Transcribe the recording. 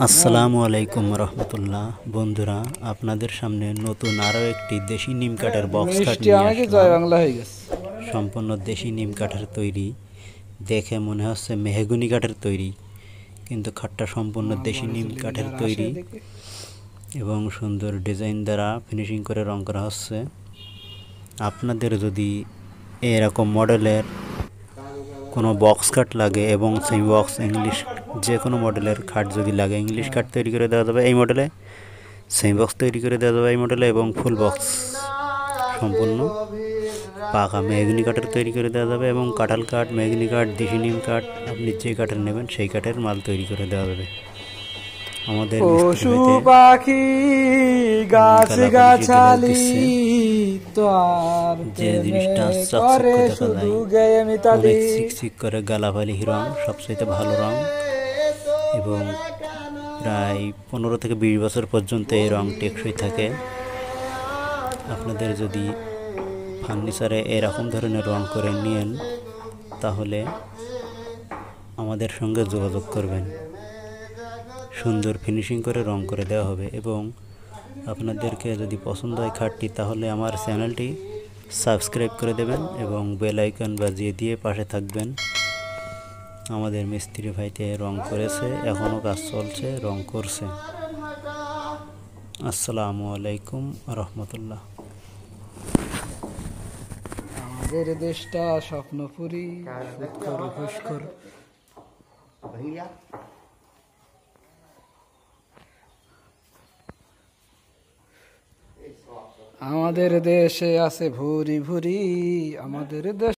আসসালামু আলাইকুম রহমতুল্লাহ। বন্ধুরা, আপনাদের সামনে নতুন আরও একটি দেশি নিম কাঠের বক্স কাঠ নিয়ে আসলাম। সম্পূর্ণ দেশি নিম কাঠের তৈরি, দেখে মনে হচ্ছে মেহগনি কাঠের তৈরি, কিন্তু খাটটা সম্পূর্ণ দেশি নিম কাঠের তৈরি এবং সুন্দর ডিজাইন দ্বারা ফিনিশিং করে রং করা হচ্ছে। আপনাদের যদি এরকম মডেলের কোনো বক্স কাট লাগে এবং সেই বক্স ইংলিশ যে কোনো মডেলের খাট যদি লাগে, ইংলিশ কাট তৈরি করে দেওয়া যাবে এই মডেলে, সেই বক্স তৈরি করে দেওয়া যাবে এই মডেলে, এবং ফুল বক্স সম্পূর্ণ পাকা মেহগনি কাঠের তৈরি করে দেওয়া যাবে, এবং কাঁঠাল কাঠ, মেহগনি কাঠ, দেশি নিম কাঠ, আপনি যে কাঠের নেবেন সেই কাঠের মাল তৈরি করে দেওয়া যাবে। আমাদের পশু পাখি গাছ গাছালি যে জিনিসটা চিকচিক করে গালাভালি রং সবচেয়ে ভালো রং, এবং প্রায় 15 থেকে 20 বছর পর্যন্ত এই রং টেকসই থাকে। আপনাদের যদি ফার্নিচারে এরকম ধরনের রং করে নেন তাহলে আমাদের সঙ্গে যোগাযোগ করবেন, সুন্দর ফিনিশিং করে রং করে দেওয়া হবে। এবং আপনাদেরকে যদি পছন্দ হয় খাটটি তাহলে আমার চ্যানেলটি সাবস্ক্রাইব করে দেবেন এবং বেল আইকন বাজিয়ে দিয়ে পাশে থাকবেন। আমাদের মিস্ত্রি ভাইতে রং করেছে, এখনও কাজ চলছে, রং করছে। আসসালামু আলাইকুম রহমতুল্লাহ। আমাদের দেশটা স্বপ্নপুরী, সুদখোর ঘুষখোর। আমাদের দেশে আছে ভুরি ভুরি, আমাদের দেশ